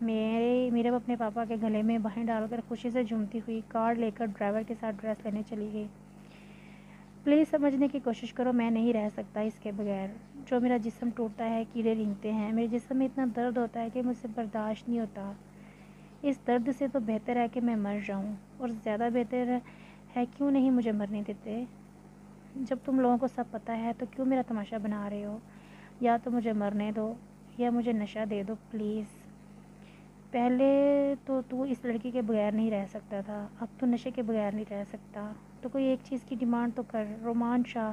میرے اپنے پاپا کے گلے میں باہیں ڈال کر خوشی سے جھومتی ہوئی کارڈ لے کر ڈرائیور کے ساتھ ڈریس لینے چلی گئی۔ پلیز سمجھنے کی کوشش کرو، میں نہیں رہ سکتا اس کے بغیر۔ جو میرا جسم ٹوٹتا ہے، کیڑے رینگتے ہیں، میرے جسم میں اتنا درد ہوتا ہے کہ مجھ سے برداشت نہیں ہوتا۔ اس درد سے تو بہتر ہے کہ میں مر جاؤں، اور زیادہ بہتر ہے کیوں نہیں مجھے مرنے دیتے؟ جب تم لوگوں کو سب پتہ ہے تو کیوں میرا تماشا بنا رہے ہو؟ یا تو مجھے مرنے دو یا مجھے نشہ دے دو پلیز۔ پہلے تو اس لڑکی کے بغیر نہیں رہ سکتا تھا، اب تو نشے کے بغیر نہیں رہ سکتا۔ تو کوئی ایک چیز کی ڈیمانڈ تو کر۔ رومان شاہ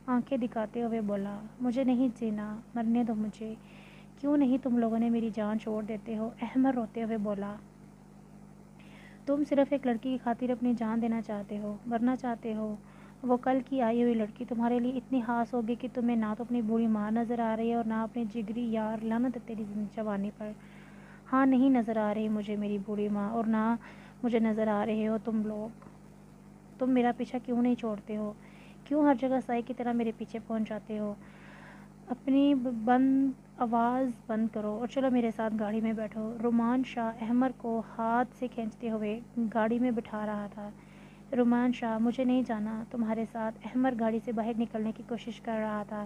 آنکھیں دکھاتے ہوئے بولا، مجھے نہیں جینا، مرنے دو مجھے۔ کیوں نہیں تم لوگوں نے میری جان چھوڑ دیتے ہو؟ احمر روتے ہوئے بولا، تم صرف ایک لڑکی کی خاطر اپنی جان دینا چاہتے ہو، مرنا چاہتے ہو۔ وہ کل کی آئی ہوئی لڑکی تمہارے لیے اتنی خاص ہوگی کہ تمہیں نہ تو اپنی بوڑھی ماں نظر آ رہی ہے اور نہ اپنی جگری یار، لعنت ہے تیری جوانی پر۔ ہاں، نہیں نظر آ رہی مجھے میری بوڑھی ماں، اور نہ مجھے نظر آ رہے ہو تم لوگ۔ تم میرا پیچھا کیوں نہیں چھوڑتے ہو؟ کیوں ہر جگہ سائے کی طرح میرے پیچھے پہنچ جاتے ہو؟ اپنی آواز بند کرو اور چلو میرے ساتھ گاڑی میں بیٹھو۔ رومان شاہ احمر کو ہاتھ سے کھینچتے ہوئے گاڑی میں بٹھا رہا تھا۔ رومان شاہ، مجھے نہیں جانا تمہارے ساتھ۔ احمر گاڑی سے باہر نکلنے کی کوشش کر رہا تھا۔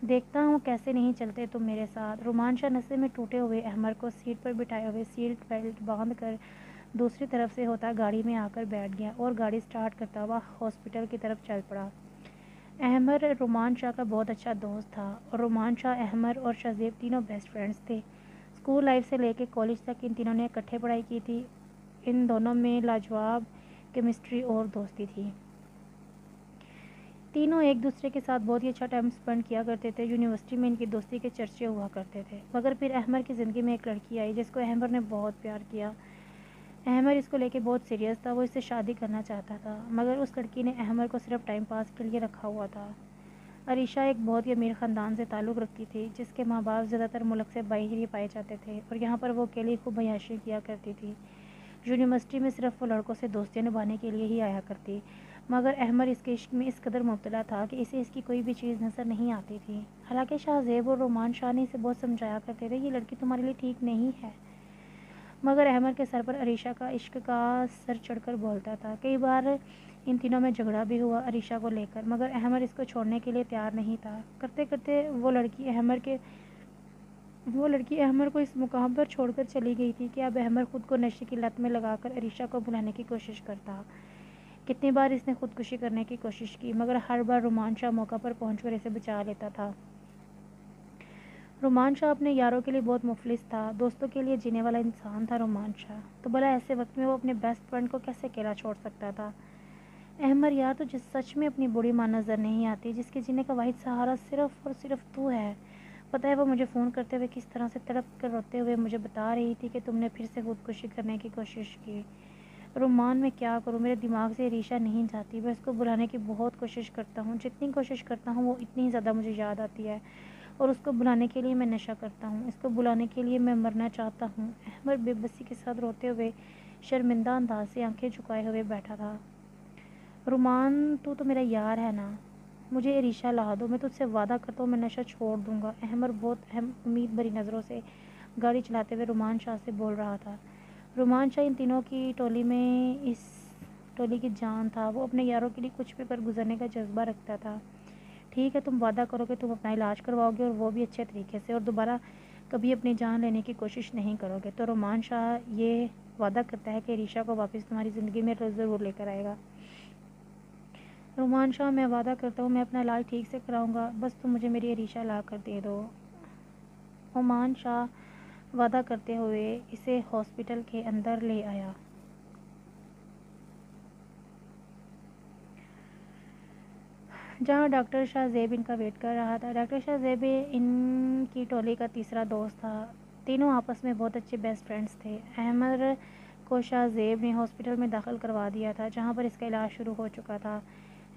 دیکھتا ہوں کیسے نہیں چلتے تم میرے ساتھ۔ رومان شاہ نشے میں ٹوٹے ہوئے احمر کو سیٹ پر بٹھائے ہوئے سیٹ بیلٹ باندھ کر دوسری طرف سے ہوتا گاڑی میں آ کر بیٹھ گیا اور گاڑی سٹارٹ کرتا ہوا ہاسپٹل کی طرف چل پڑا۔ احمر رومان شاہ کا بہت اچھا دوست تھا، اور رومان شاہ، احمر اور شہزیب تینوں بیسٹ فرینڈز تھے۔ اسکول لائف سے لے کے کالج تک ان تینوں نے اکٹھے پڑھائی کی تھی۔ ان دونوں میں لاجواب کیمسٹری اور دوستی تھی۔ تینوں ایک دوسرے کے ساتھ بہت ہی اچھا ٹائم اسپینڈ کیا کرتے تھے۔ یونیورسٹی میں ان کی دوستی کے چرچے ہوا کرتے تھے۔ مگر پھر احمر کی زندگی میں ایک لڑکی آئی جس کو احمر نے بہت پیار کیا۔ احمر اس کو لے کے بہت سیریس تھا، وہ اس سے شادی کرنا چاہتا تھا، مگر اس لڑکی نے احمر کو صرف ٹائم پاس کے لیے رکھا ہوا تھا۔ عریشہ ایک بہت ہی امیر خاندان سے تعلق رکھتی تھی، جس کے ماں باپ زیادہ تر ملک سے باہر ہی پائے جاتے تھے، اور یہاں پر وہ اکیلی خوب عیاشی کیا کرتی تھی۔ یونیورسٹی میں صرف وہ لڑکوں سے دوستیاں نبھانے کے لیے ہی آیا کرتی، مگر احمر اس کے عشق میں اس قدر مبتلا تھا کہ اسے اس کی کوئی بھی چیز نظر نہیں آتی تھی۔ حالانکہ شاہ زیب اور رومان شاہ نے اسے بہت سمجھایا کرتے تھے، یہ لڑکی تمہارے لیے ٹھیک نہیں ہے، مگر احمر کے سر پر عریشہ کا عشق کا سر چڑھ کر بولتا تھا۔ کئی بار ان تینوں میں جھگڑا بھی ہوا عریشہ کو لے کر، مگر احمر اس کو چھوڑنے کے لیے تیار نہیں تھا۔ کرتے کرتے وہ لڑکی احمر کو اس مقام پر چھوڑ کر چلی گئی تھی کہ اب احمر خود کو نشے کی لت میں لگا کر عریشہ کو بلانے کی کوشش کرتا۔ کتنی بار اس نے خودکشی کرنے کی کوشش کی، مگر ہر بار رومان شاہ موقع پر پہنچ کر اسے بچا لیتا تھا۔ رومان شاہ اپنے یاروں کے لیے بہت مفلس تھا، دوستوں کے لیے جینے والا انسان تھا رومان شاہ، تو بھلا ایسے وقت میں وہ اپنے بیسٹ فرینڈ کو کیسے اکیلا چھوڑ سکتا تھا؟ احمر یار، تجھے سچ میں اپنی بوڑھی ماں نظر نہیں آتی، جس کے جینے کا واحد سہارا صرف اور صرف تو ہے؟ پتہ ہے وہ مجھے فون کرتے ہوئے کس طرح سے تڑپ کر روتے ہوئے مجھے بتا رہی تھی کہ تم نے پھر سے خودکشی کرنے کی کوشش کی۔ رومان، میں کیا کروں، میرے دماغ سے عریشہ نہیں جاتی، میں اس کو بلانے کی بہت کوشش کرتا ہوں، جتنی کوشش کرتا ہوں وہ اتنی زیادہ مجھے یاد آتی ہے، اور اس کو بلانے کے لیے میں نشہ کرتا ہوں، اس کو بلانے کے لیے میں مرنا چاہتا ہوں۔ احمر بے بسی کے ساتھ روتے ہوئے شرمندہ انداز سے آنکھیں جھکائے ہوئے بیٹھا تھا۔ رومان، تو میرا یار ہے نا، مجھے عریشہ لا دو، میں تجھ سے وعدہ کرتا ہوں میں نشہ چھوڑ دوں گا۔ احمر بہت اہم امید بھری نظروں سے گاڑی چلاتے ہوئے رومان شاہ سے بول رہا تھا۔ رومان شاہ ان تینوں کی ٹولی میں اس ٹولی کی جان تھا، وہ اپنے یاروں کے لیے کچھ بھی کر گزرنے کا جذبہ رکھتا تھا۔ ٹھیک ہے، تم وعدہ کرو کہ تم اپنا علاج کرواؤ گے، اور وہ بھی اچھے طریقے سے، اور دوبارہ کبھی اپنی جان لینے کی کوشش نہیں کرو گے، تو رومان شاہ یہ وعدہ کرتا ہے کہ عریشہ کو واپس تمہاری زندگی میں ضرور لے کر آئے گا۔ رومان شاہ، میں وعدہ کرتا ہوں میں اپنا علاج ٹھیک سے کراؤں گا، بس تم مجھے میری عریشہ لا کر دے دو۔ رومان شاہ وعدہ کرتے ہوئے اسے ہاسپٹل کے اندر لے آیا۔ جہاں ڈاکٹر شاہ زیب ان کا ویٹ کر رہا تھا۔ ڈاکٹر شاہ زیب ان کی ٹولی کا تیسرا دوست تھا، تینوں آپس میں بہت اچھے بیسٹ فرینڈز تھے۔ احمر کو شاہ زیب نے ہاسپٹل میں داخل کروا دیا تھا، جہاں پر اس کا علاج شروع ہو چکا تھا۔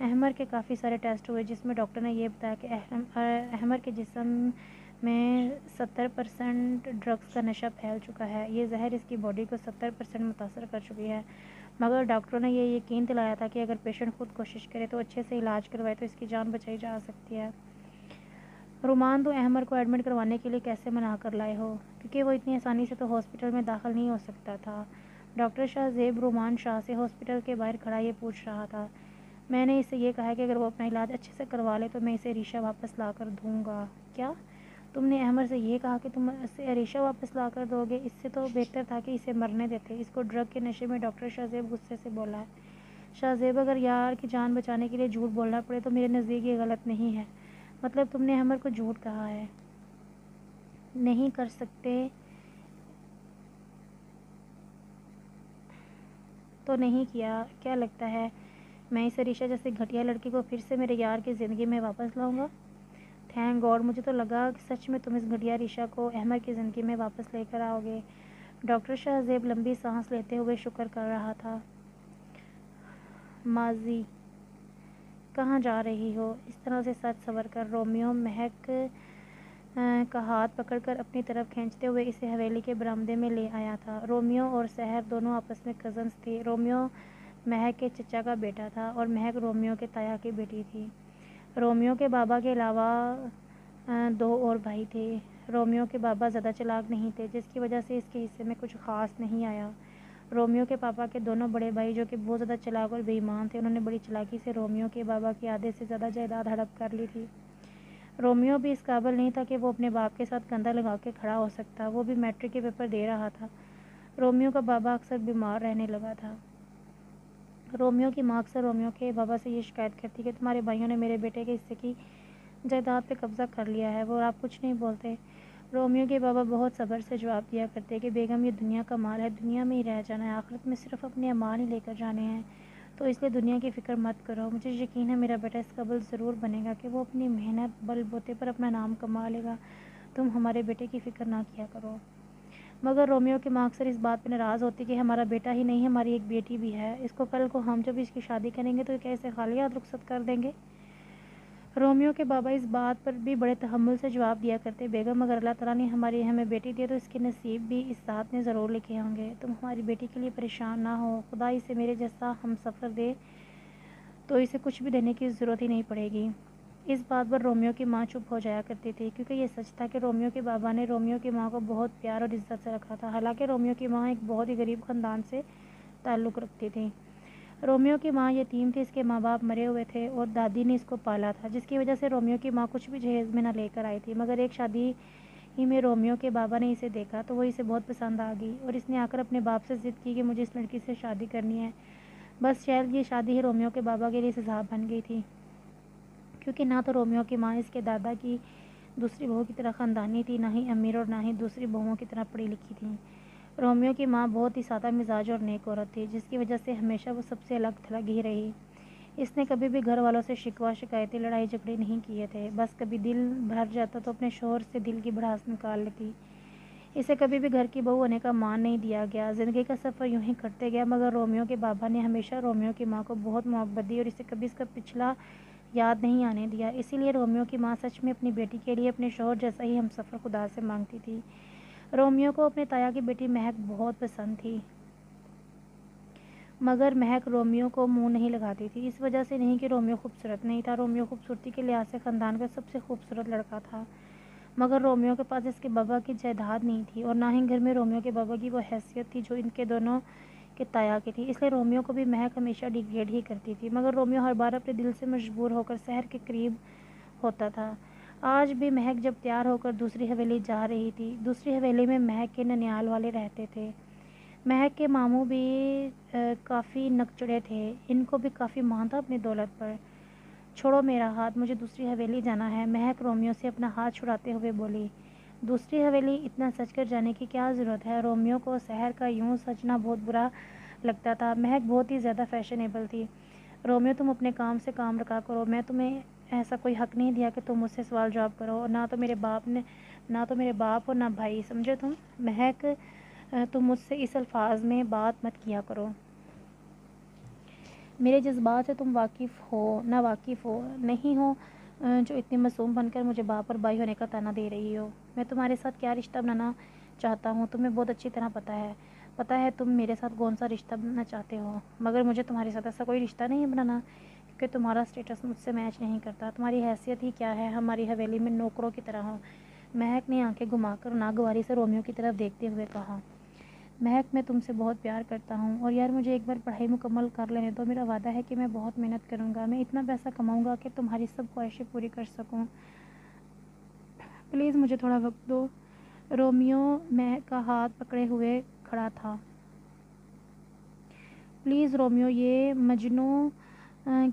احمر کے کافی سارے ٹیسٹ ہوئے، جس میں ڈاکٹر نے یہ بتایا کہ احمر کے جسم میں 70% ڈرگس کا نشہ پھیل چکا ہے، یہ زہر اس کی باڈی کو 70% متاثر کر چکی ہے، مگر ڈاکٹروں نے یہ یقین دلایا تھا کہ اگر پیشنٹ خود کوشش کرے تو اچھے سے علاج کروائے تو اس کی جان بچائی جا سکتی ہے۔ رومان تو احمر کو ایڈمٹ کروانے کے لیے کیسے منا کر لائے ہو؟ کیونکہ وہ اتنی آسانی سے تو ہاسپٹل میں داخل نہیں ہو سکتا تھا۔ ڈاکٹر شاہ زیب رومان شاہ سے ہاسپٹل کے باہر کھڑا یہ پوچھ رہا تھا۔ میں نے اسے یہ کہا کہ اگر وہ اپنا علاج اچھے سے کروا لے تو میں اسے ریشہ واپس لا کر دوں گا۔ کیا تم نے احمر سے یہ کہا کہ تم اسے ریشہ واپس لا کر دو گے؟ اس سے تو بہتر تھا کہ اسے مرنے دیتے۔ اس کو ڈرگ کے نشے میں ڈاکٹر شاہ زیب غصے سے بولا۔ شاہ زیب اگر یار کی جان بچانے کے لیے جھوٹ بولنا پڑے تو میرے نزدیک یہ غلط نہیں ہے۔ مطلب تم نے احمر کو جھوٹ کہا ہے؟ نہیں کر سکتے تو نہیں کیا۔ کیا لگتا ہے میں اس عریشہ جیسے گھٹیا لڑکی کو پھر سے میرے یار کی زندگی میں واپس لاؤں گا؟ تھینک گاڈ، مجھے تو لگا کہ سچ میں تم اس گھٹیا عریشہ کو احمر کی زندگی میں واپس لے کر آؤ گے۔ ڈاکٹر شاہ زیب لمبی سانس لیتے ہوئے شکر کر رہا تھا۔ ماضی کہاں جا رہی ہو؟ اس طرح سے سچ سنور کر رومیو مہک کا ہاتھ پکڑ کر اپنی طرف کھینچتے ہوئے اسے حویلی کے برآمدے میں لے آیا تھا۔ رومیو اور سحر دونوں آپس میں کزنز تھے۔ رومیو مہک کے چچا کا بیٹا تھا اور مہک رومیو کے تایا کی بیٹی تھی۔ رومیو کے بابا کے علاوہ 2 اور بھائی تھے۔ رومیو کے بابا زیادہ چلاک نہیں تھے، جس کی وجہ سے اس کے حصے میں کچھ خاص نہیں آیا۔ رومیو کے پاپا کے دونوں بڑے بھائی جو کہ بہت زیادہ چلاک اور بے ایمان تھے، انہوں نے بڑی چالاکی سے رومیو کے بابا کی آدھے سے زیادہ جائیداد ہڑپ کر لی تھی۔ رومیو بھی اس قابل نہیں تھا کہ وہ اپنے باپ کے ساتھ کندھا لگا کے کھڑا ہو سکتا، وہ بھی میٹرک کے پیپر دے رہا تھا۔ رومیو کا بابا اکثر بیمار رہنے لگا تھا۔ رومیو کی ماں اکثر رومیو کے بابا سے یہ شکایت کرتی کہ تمہارے بھائیوں نے میرے بیٹے کے حصے کی جائیداد پہ قبضہ کر لیا ہے، وہ آپ کچھ نہیں بولتے۔ رومیو کے بابا بہت صبر سے جواب دیا کرتے کہ بیگم یہ دنیا کا مال ہے، دنیا میں ہی رہ جانا ہے، آخرت میں صرف اپنے اعمال ہی لے کر جانے ہیں، تو اس لیے دنیا کی فکر مت کرو۔ مجھے یقین ہے میرا بیٹا اس قابل ضرور بنے گا کہ وہ اپنی محنت بل بوتے پر اپنا نام کما لے گا، تم ہمارے بیٹے کی فکر نہ کیا کرو۔ مگر رومیو کی ماں اکثر اس بات پہ ناراض ہوتی کہ ہمارا بیٹا ہی نہیں ہماری ایک بیٹی بھی ہے، اس کو کل کو ہم جب اس کی شادی کریں گے تو کیا اسے خالی ہاتھ رخصت کر دیں گے؟ رومیو کے بابا اس بات پر بھی بڑے تحمل سے جواب دیا کرتے بیگم اگر اللہ تعالیٰ نے ہمیں بیٹی دی تو اس کے نصیب بھی اس ذات نے ضرور لکھے ہوں گے، تم ہماری بیٹی کے لیے پریشان نہ ہو، خدا اسے میرے جیسا ہم سفر دے تو اسے کچھ بھی دینے کی ضرورت ہی نہیں پڑے گی۔ اس بات پر رومیو کی ماں چپ ہو جایا کرتی تھی، کیونکہ یہ سچ تھا کہ رومیو کے بابا نے رومیو کی ماں کو بہت پیار اور عزت سے رکھا تھا، حالانکہ رومیو کی ماں ایک بہت ہی غریب خاندان سے تعلق رکھتی تھی۔ رومیو کی ماں یتیم تھی، اس کے ماں باپ مرے ہوئے تھے اور دادی نے اس کو پالا تھا، جس کی وجہ سے رومیو کی ماں کچھ بھی جہیز میں نہ لے کر آئی تھی۔ مگر ایک شادی ہی میں رومیو کے بابا نے اسے دیکھا تو وہ اسے بہت پسند آ گئی اور اس نے آ کر اپنے باپ سے ضد کی کہ مجھے اس لڑکی سے شادی کرنی ہے۔ بس شاید یہ شادی ہی رومیو کے بابا کے لیے سزا بن گئی تھی، کیونکہ نہ تو رومیو کی ماں اس کے دادا کی دوسری بہو کی طرح خاندانی تھی، نہ ہی امیر اور نہ ہی دوسری بہوؤں کی طرح پڑھی لکھی تھی۔ رومیو کی ماں بہت ہی سادہ مزاج اور نیک عورت تھی، جس کی وجہ سے ہمیشہ وہ سب سے الگ تھلگ ہی رہی۔ اس نے کبھی بھی گھر والوں سے شکوہ شکایتیں لڑائی جھگڑے نہیں کیے تھے، بس کبھی دل بھر جاتا تو اپنے شوہر سے دل کی بھڑاس نکال لیتی۔ اسے کبھی بھی گھر کی بہو ہونے کا مان نہیں دیا گیا۔ زندگی کا سفر یوں ہی کٹتے گیا، مگر رومیو کے بابا نے ہمیشہ رومیو کی ماں کو بہت محبت دی اور اسے کبھی اس کا پچھلا یاد نہیں آنے دیا۔ اسی لیے رومیو کی ماں سچ میں اپنی بیٹی کے لیے اپنے شوہر جیسا ہی ہمسفر خدا سے مانگتی تھی۔ رومیو کو اپنے تایا کی بیٹی مہک بہت پسند تھی، مگر مہک رومیو کو منہ نہیں لگاتی تھی۔ اس وجہ سے نہیں کہ رومیو خوبصورت نہیں تھا، رومیو خوبصورتی کے لحاظ سے خاندان کا سب سے خوبصورت لڑکا تھا، مگر رومیو کے پاس اس کے بابا کی جائیداد نہیں تھی اور نہ ہی گھر میں رومیو کے بابا کی وہ حیثیت تھی جو ان کے دونوں کے تایا کی تھی۔ اس لیے رومیو کو بھی مہک ہمیشہ ڈیگریڈ ہی کرتی تھی، مگر رومیو ہر بار اپنے دل سے مجبور ہو کر سحر کے قریب ہوتا تھا۔ آج بھی مہک جب تیار ہو کر دوسری حویلی جا رہی تھی، دوسری حویلی میں مہک کے ننیال والے رہتے تھے۔ مہک کے ماموں بھی کافی نکچڑے تھے، ان کو بھی کافی مان تھا اپنی دولت پر۔ چھوڑو میرا ہاتھ، مجھے دوسری حویلی جانا ہے، مہک رومیو سے اپنا ہاتھ چھڑاتے ہوئے بولی۔ دوسری حویلی اتنا سج کر جانے کی کیا ضرورت ہے؟ رومیو کو سحر کا یوں سجنا بہت برا لگتا تھا، مہک بہت ہی زیادہ فیشنیبل تھی۔ رومیو تم اپنے کام سے کام رکھا کرو، میں تمہیں ایسا کوئی حق نہیں دیا کہ تم مجھ سے سوال جواب کرو، اور نہ تو میرے باپ اور نہ بھائی، سمجھے تم؟ مہک تم مجھ سے اس الفاظ میں بات مت کیا کرو، میرے جذبات سے تم واقف ہو نہ واقف ہو نہیں ہو جو اتنے معصوم بن کر مجھے باپ اور بھائی ہونے کا طعنہ دے رہی ہو۔ میں تمہارے ساتھ کیا رشتہ بنانا چاہتا ہوں تمہیں بہت اچھی طرح پتہ ہے تم میرے ساتھ کون سا رشتہ بنانا چاہتے ہو، مگر مجھے تمہارے ساتھ ایسا کوئی رشتہ نہیں بنانا، کہ تمہارا اسٹیٹس مجھ سے میچ نہیں کرتا، تمہاری حیثیت ہی کیا ہے ہماری حویلی میں نوکروں کی طرح ہو۔ مہک نے آنکھیں گھما کر ناگواری سے رومیو کی طرف دیکھتے ہوئے کہا، مہک میں تم سے بہت پیار کرتا ہوں، اور یار مجھے ایک بار پڑھائی مکمل کر لینے دو، میرا وعدہ ہے کہ میں بہت محنت کروں گا، میں اتنا پیسہ کماؤں گا کہ تمہاری سب خواہشیں پوری کر سکوں، پلیز مجھے تھوڑا وقت دو۔ رومیو مہک کا ہاتھ پکڑے ہوئے کھڑا تھا۔ پلیز رومیو، یہ مجنوں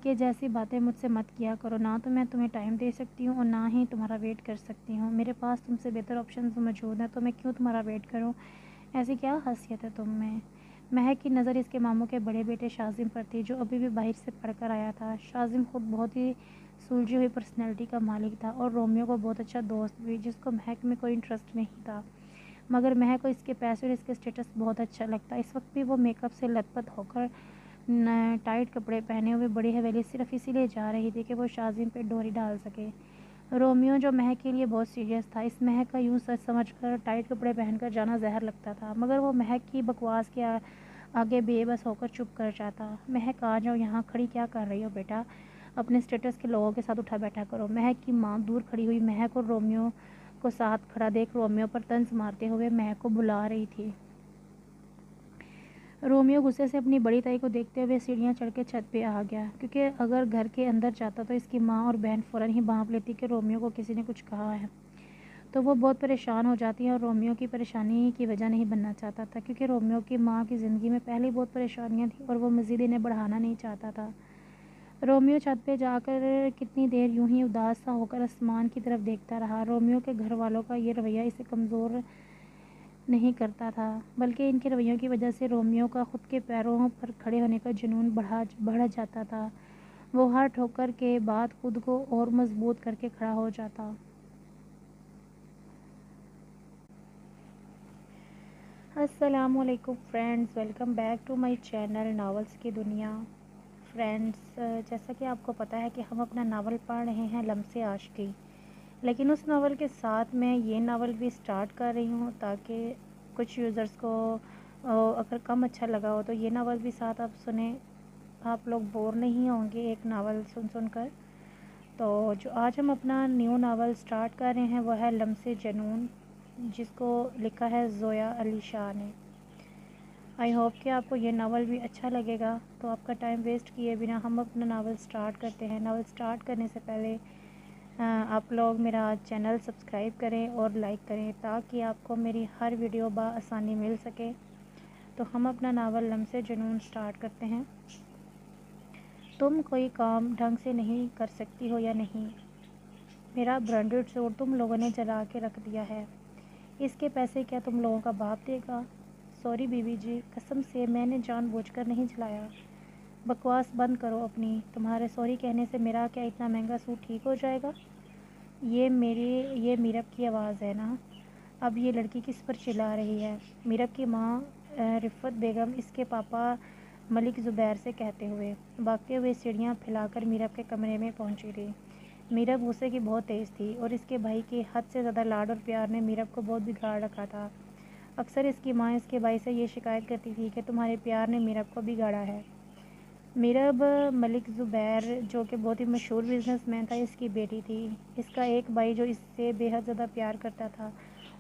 کے جیسی باتیں مجھ سے مت کیا کرو، نہ تو میں تمہیں ٹائم دے سکتی ہوں اور نہ ہی تمہارا ویٹ کر سکتی ہوں، میرے پاس تم سے بہتر آپشنز موجود ہیں، تو میں کیوں تمہارا ویٹ کروں، ایسی کیا خاصیت ہے تم میں؟ مہک کی نظر اس کے ماموں کے بڑے بیٹے شاذم پر تھی، جو ابھی بھی باہر سے پڑھ کر آیا تھا۔ شاذم خود بہت ہی سلجھی ہوئی پرسنالٹی کا مالک تھا اور رومیو کو بہت اچھا دوست بھی، جس کو مہک میں کوئی انٹرسٹ نہیں تھا، مگر مہک کو اس کے پیسے اور اس کے اسٹیٹس بہت اچھا لگتا۔ اس وقت بھی وہ میک اپ سے لت پت ہو کر ٹائٹ کپڑے پہنے ہوئے بڑی حویلی صرف اسی لیے جا رہی تھی کہ وہ شاذم پہ ڈوری ڈال سکے۔ رومیو، جو مہک کے لیے بہت سیریس تھا، اس مہک کا یوں سچ سمجھ کر ٹائٹ کپڑے پہن کر جانا زہر لگتا تھا، مگر وہ مہک کی بکواس کے آگے بے بس ہو کر چپ کر جاتا۔ مہک، آ جاؤ، یہاں کھڑی کیا کر رہی ہو بیٹا، اپنے اسٹیٹس کے لوگوں کے ساتھ اٹھا بیٹھا کرو۔ مہک کی ماں دور کھڑی ہوئی مہک اور رومیو کو ساتھ کھڑا دیکھ رومیو پر طنز مارتے ہوئے مہک کو بلا رہی تھی۔ رومیو غصے سے اپنی بڑی تائی کو دیکھتے ہوئے سیڑھیاں چڑھ کے چھت پہ آ گیا، کیونکہ اگر گھر کے اندر جاتا تو اس کی ماں اور بہن فوراً ہی بھانپ لیتی کہ رومیو کو کسی نے کچھ کہا ہے، تو وہ بہت پریشان ہو جاتی ہے، اور رومیو کی پریشانی کی وجہ نہیں بننا چاہتا تھا، کیونکہ رومیو کی ماں کی زندگی میں پہلے ہی بہت پریشانیاں تھیں اور وہ مزید انہیں بڑھانا نہیں چاہتا تھا۔ رومیو چھت پہ جا کر کتنی دیر یوں ہی اداس سا ہو کر آسمان کی طرف دیکھتا رہا۔ رومیو کے گھر والوں کا یہ رویہ اسے کمزور نہیں کرتا تھا، بلکہ ان کے رویوں کی وجہ سے رومیو کا خود کے پیروں پر کھڑے ہونے کا جنون بڑھ جاتا تھا، وہ ہر ٹھوکر کے بعد خود کو اور مضبوط کر کے کھڑا ہو جاتا۔ السلام علیکم friends, welcome back to my channel novels کی دنیا۔ فرینڈز، جیسا کہ آپ کو پتہ ہے کہ ہم اپنا ناول پڑھ رہے ہیں لمس عاشقی، لیکن اس ناول کے ساتھ میں یہ ناول بھی سٹارٹ کر رہی ہوں تاکہ کچھ یوزرز کو اگر کم اچھا لگا ہو تو یہ ناول بھی ساتھ آپ سنیں، آپ لوگ بور نہیں ہوں گے ایک ناول سن کر۔ تو جو آج ہم اپنا نیو ناول سٹارٹ کر رہے ہیں وہ ہے لمس جنون، جس کو لکھا ہے زویا علی شاہ نے۔ آئی ہوپ کہ آپ کو یہ ناول بھی اچھا لگے گا، تو آپ کا ٹائم ویسٹ کیے بنا ہم اپنا ناول سٹارٹ کرتے ہیں۔ ناول سٹارٹ کرنے سے پہلے آپ لوگ میرا چینل سبسکرائب کریں اور لائک کریں تاکہ آپ کو میری ہر ویڈیو بآسانی مل سکے۔ تو ہم اپنا ناول لمس جنون سٹارٹ کرتے ہیں۔ تم کوئی کام ڈھنگ سے نہیں کر سکتی ہو یا نہیں؟ میرا برانڈڈ سوٹ تم لوگوں نے جلا کے رکھ دیا ہے، اس کے پیسے کیا تم لوگوں کا باپ دے گا؟ سوری بیوی جی، قسم سے میں نے جان بوجھ کر نہیں جلایا۔ بکواس بند کرو اپنی، تمہارے سوری کہنے سے میرا کیا اتنا مہنگا سوٹ ٹھیک ہو جائے گا؟ یہ میرب کی آواز ہے نا؟ اب یہ لڑکی کس پر چلا رہی ہے؟ میرب کی ماں رفت بیگم اس کے پاپا ملک زبیر سے کہتے ہوئے بھاگتے ہوئے سیڑھیاں پھیلا کر میرب کے کمرے میں پہنچی تھی۔ میرب غصے کی بہت تیز تھی اور اس کے بھائی کے حد سے زیادہ لاڈ اور پیار نے میرب کو بہت بگاڑ رکھا تھا۔ اکثر اس کی ماں اس کے بھائی سے یہ شکایت کرتی تھی کہ تمہارے پیار نے میرب کو بگاڑا ہے۔ میرب ملک زبیر، جو کہ بہت ہی مشہور بزنس مین تھا، اس کی بیٹی تھی۔ اس کا ایک بھائی جو اس سے بے حد زیادہ پیار کرتا تھا،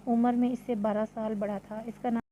عمر میں اس سے 12 سال بڑا تھا، اس کا نام